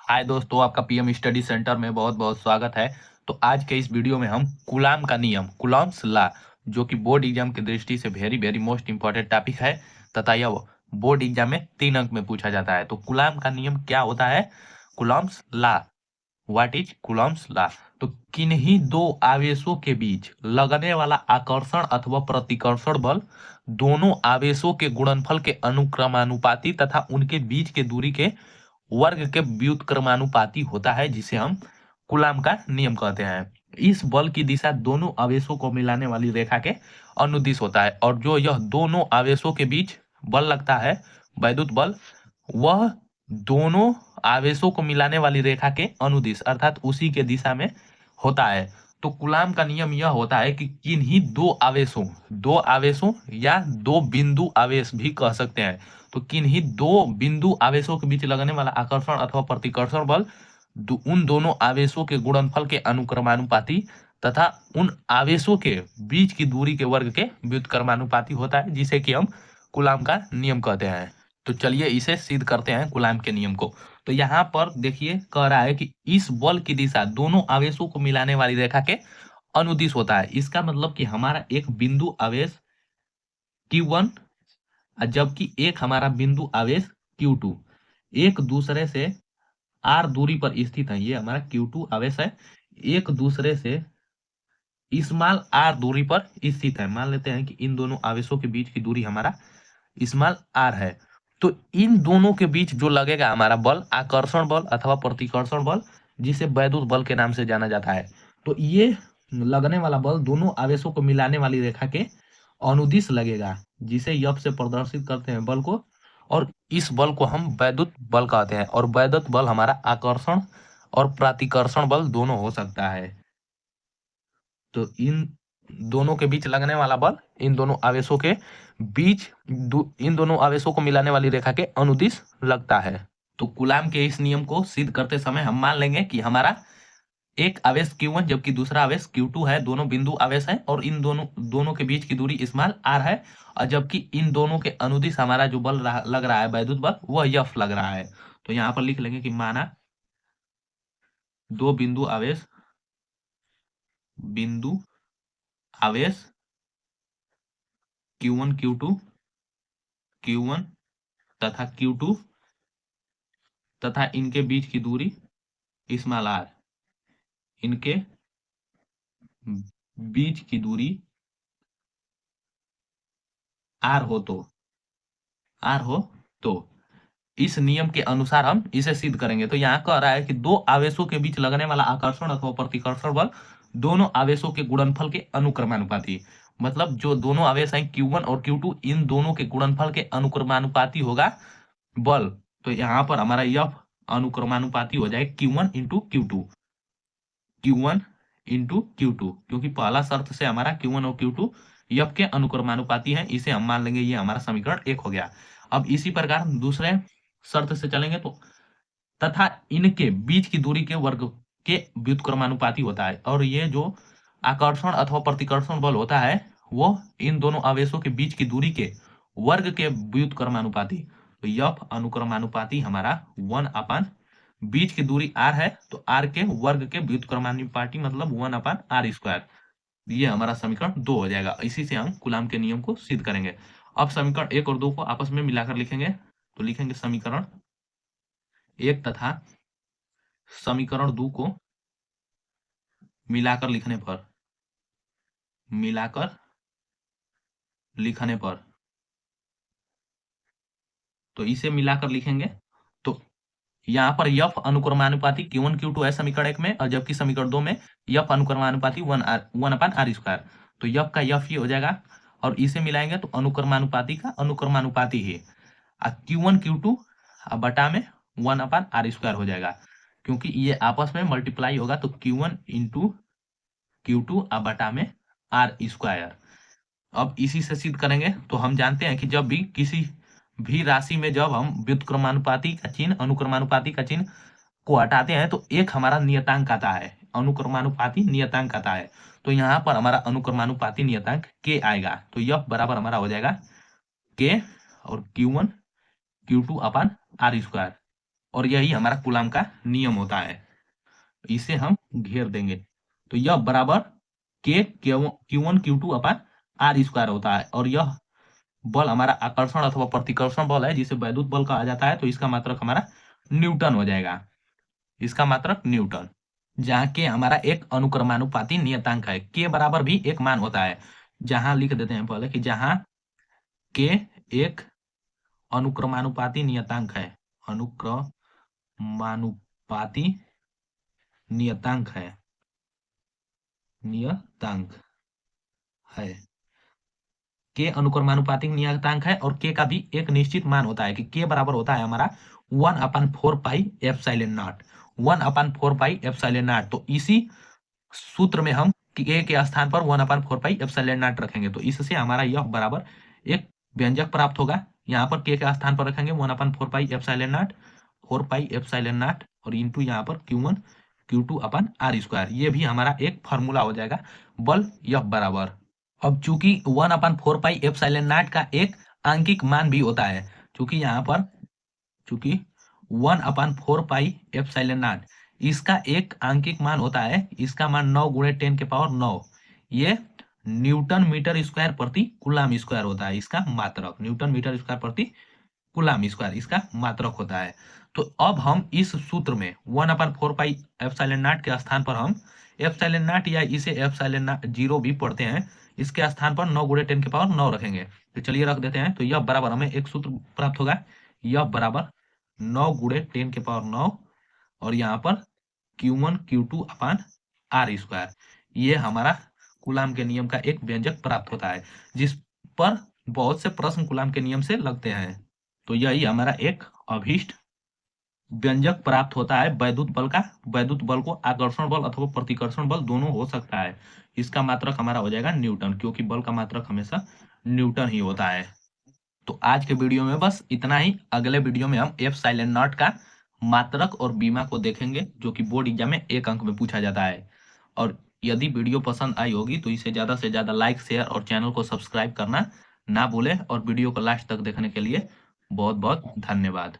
हाय दोस्तों, आपका PM study centre में बहुत बहुत स्वागत है। तो आज के इस वीडियो में हम कूलाम का नियम, कूलॉम्स लॉ, जो कि बोर्ड एग्जाम की दृष्टि से very very most important topic है तथा यह बोर्ड एग्जाम में 3 अंक में पूछा जाता है। तो कूलाम का नियम क्या होता है? Coulomb's law. What is Coulomb's law? तो किन्हीं दो आवेशों के बीच लगने वाला आकर्षण अथवा प्रतिकर्षण बल दोनों आवेशों के गुणनफल के अनुक्रमानुपाती तथा उनके बीच के दूरी के वर्ग के व्युत्क्रमानुपाती होता है, जिसे हम कूलाम का नियम कहते हैं। इस बल की दिशा दोनों आवेशों को मिलाने वाली रेखा के अनुदिश होता है, और जो यह दोनों आवेशों के बीच बल लगता है, वैद्युत बल, वह दोनों आवेशों को मिलाने वाली रेखा के अनुदिश अर्थात उसी के दिशा में होता है। तो कूलाम का नियम यह होता है कि किन्हीं दो आवेशों या दो बिंदु आवेश भी कह सकते हैं, तो किन्हीं दो बिंदु आवेशों के बीच लगने वाला आकर्षण अथवा प्रतिकर्षण बल उन दोनों आवेशों के गुणनफल के अनुक्रमानुपाती तथा उन आवेशों के बीच की दूरी के वर्ग के व्युत्क्रमानुपाती होता है, जिसे कि हम कूलाम का नियम कहते हैं। तो चलिए इसे सिद्ध करते हैं कूलाम के नियम को। तो यहाँ पर देखिए, कह रहा है कि इस बल की दिशा दोनों आवेशों को मिलाने वाली रेखा के अनुदिश होता है। इसका मतलब कि हमारा एक बिंदु आवेश Q1 जबकि एक हमारा बिंदु आवेश Q2 एक दूसरे से r दूरी पर स्थित है। ये हमारा Q2 आवेश है, एक दूसरे से स्मॉल r दूरी पर स्थित है। मान लेते हैं कि इन दोनों आवेशों के बीच की दूरी हमारा स्मॉल r है। तो इन दोनों के बीच जो लगेगा हमारा बल, आकर्षण बल अथवा प्रतिकर्षण बल, जिसे वैद्युत बल के नाम से जाना जाता है। तो ये लगने वाला बल दोनों आवेशों को मिलाने वाली रेखा के अनुदिश लगेगा, जिसे यफ से प्रदर्शित करते हैं बल को। और इस बल को हम वैद्युत बल कहते हैं, और वैद्युत बल हमारा आकर्षण और प्रतिकर्षण बल दोनों हो सकता है। तो इन दोनों के बीच लगने वाला बल इन दोनों आवेशों के बीच इन दोनों आवेशों को मिलाने वाली रेखा के अनुदिश लगता है। तो कूलाम के इस नियम को सिद्ध करते समय हम मान लेंगे कि हमारा एक आवेश Q1 जबकि दूसरा आवेश Q2 है, दोनों बिंदु आवेश है, और इन दोनों दोनों के बीच की दूरी स्मॉल r है, और जबकि इन दोनों के अनुदिश हमारा जो बल लग रहा है वैद्युत बल, वह यफ लग रहा है। तो यहाँ पर लिख लेंगे कि माना दो बिंदु आवेश Q1 Q1 तथा Q2 तथा इनके बीच की दूरी स्मॉल r, इनके बीच की दूरी r हो तो इस नियम के अनुसार हम इसे सिद्ध करेंगे। तो यहाँ कह रहा है कि दो आवेशों के बीच लगने वाला आकर्षण अथवा प्रतिकर्षण बल दोनों आवेशों के गुणनफल के अनुक्रमानुपाती, मतलब जो दोनों आवेश हैं Q1 और Q2, इन दोनों के गुणनफल के अनुक्रमानुपाती होगा बल। तो यहाँ पर हमारा यह अनुक्रमानुपाती हो जाए Q1 इंटू Q2, क्योंकि पहला शर्त से हमारा Q1 और Q2 यफ के अनुक्रमानुपाती हैं। इसे हम मान लेंगे, ये हमारा समीकरण 1 हो गया। अब इसी प्रकार दूसरे शर्त से चलेंगे तो तथा इनके बीच की दूरी के वर्ग के व्युत्क्रमानुपाती होता है, और ये जो आकर्षण अथवा प्रतिकर्षण बल होता है वो इन दोनों आवेशों के बीच की दूरी के वर्ग के व्युत्क्रमानुपाती। तो यफ अनुक्रमानुपाती हमारा 1/, बीच की दूरी r है तो r के वर्ग के व्युत्क्रमानुपाती मतलब 1/r²। ये हमारा समीकरण 2 हो जाएगा। इसी से हम कूलाम के नियम को सिद्ध करेंगे। अब समीकरण 1 और 2 को आपस में मिलाकर लिखेंगे। तो लिखेंगे समीकरण 1 तथा समीकरण 2 को मिलाकर लिखने पर तो इसे मिलाकर लिखेंगे तो यहाँ पर यफ अनुक्रमानुपाती Q1 Q2 है समीकरण 1 में, और जबकि समीकरण 2 में यफ अनुक्रमानुपाती 1/r²। तो यफ का यफ ही हो जाएगा, और इसे मिलाएंगे तो अनुक्रमानुपाती का अनुक्रमानुपाती ही Q1 Q2 बटा में 1/r² हो जाएगा, क्योंकि ये आपस में मल्टीप्लाई होगा। तो Q1 इंटू Q2 बटा में r²। अब इसी से सिद्ध करेंगे। तो हम जानते हैं कि जब भी किसी भी राशि में जब हम व्युत्क्रमानुपाती का चिन्ह अनुक्रमानुपाती का चिन्ह को हटाते हैं तो एक हमारा नियतांक आता है, अनुक्रमानुपाती नियतांक आता है। तो यहाँ पर हमारा अनुक्रमानुपाती नियतांक k आएगा। तो यह बराबर हमारा हो जाएगा k और Q1 Q2 r²। और यही हमारा कूलाम का नियम होता है। इसे हम घेर देंगे तो यह बराबर के Q1 Q2 अपन R स्क्वायर होता है। और यह बल हमारा आकर्षण अथवा प्रतिकर्षण बल है, जिसे वैद्युत बल कहा जाता है। तो इसका मात्रक हमारा न्यूटन हो जाएगा, इसका मात्रक न्यूटन। जहाँ के हमारा एक अनुक्रमानुपाती नियतांक है, के बराबर भी एक मान होता है। जहां लिख देते हैं पहले कि जहां के एक अनुक्रमानुपाती नियतांक है, अनुक्रमानुपाती नियतांक है, नियतांक है, के अनुक्रमानुपातिक नियतांक है। और के का भी एक निश्चित मान होता है कि के बराबर होता है हमारा 1/4 pi epsilon not, 1/4 pi epsilon not. तो इसी सूत्र में हम के स्थान पर 1/4 पाई एप्सिलॉन नॉट रखेंगे। तो इससे हमारा यह बराबर एक व्यंजक प्राप्त होगा। यहाँ पर के स्थान पर रखेंगे 1/4 pi epsilon not, 4 pi epsilon not और इंटू यहाँ पर Q1 Q2 अपन R स्क्वायर। ये भी हमारा एक फॉर्मूला हो जाएगा बल यह बराबर। अब चूंकि 1/4 पाई एप्सिलॉन नॉट का एक आंकिक मान भी होता है, चूंकि यहाँ पर चूंकि 1/4 पाई एप्सिलॉन नॉट इसका एक आंकिक मान होता है, इसका मान 9 × 10⁹ ये न्यूटन मीटर स्क्वायर प्रति कूलाम स्क्वायर होता है। इसका मात्रक न्यूटन मीटर स्क्वायर प्रति कूलाम स्क्वायर इसका मात्रक होता है। तो अब हम इस सूत्र में 1/4 पाई एप्सिलॉन नॉट के स्थान पर हम एप्सिलॉन नॉट या इसे एप्सिलॉन नॉट 0 भी पढ़ते हैं, इसके स्थान पर 9 × 10⁹ रखेंगे। तो चलिए रख देते हैं। तो यह बराबर हमें एक सूत्र प्राप्त होगा, यह बराबर 9 × 10⁹ और यहाँ पर Q1 Q2 अपन R स्क्वायर। ये हमारा कूलाम के नियम का एक व्यंजक प्राप्त होता है, जिस पर बहुत से प्रश्न कूलाम के नियम से लगते हैं। तो यही हमारा एक अभीष्ट व्यंजक प्राप्त होता है वैद्युत बल का। वैद्युत बल को आकर्षण बल अथवा प्रतिकर्षण बल दोनों हो सकता है। इसका मात्रक हमारा हो जाएगा न्यूटन, क्योंकि बल का मात्रक हमेशा न्यूटन ही होता है। तो आज के वीडियो में बस इतना ही। अगले वीडियो में हम एप्सिलॉन नॉट का मात्रक और बीमा को देखेंगे, जो कि बोर्ड एग्जाम में 1 अंक में पूछा जाता है। और यदि वीडियो पसंद आई होगी तो इसे ज़्यादा से ज़्यादा लाइक, शेयर और चैनल को सब्सक्राइब करना ना भूलें। और वीडियो को लास्ट तक देखने के लिए बहुत बहुत धन्यवाद।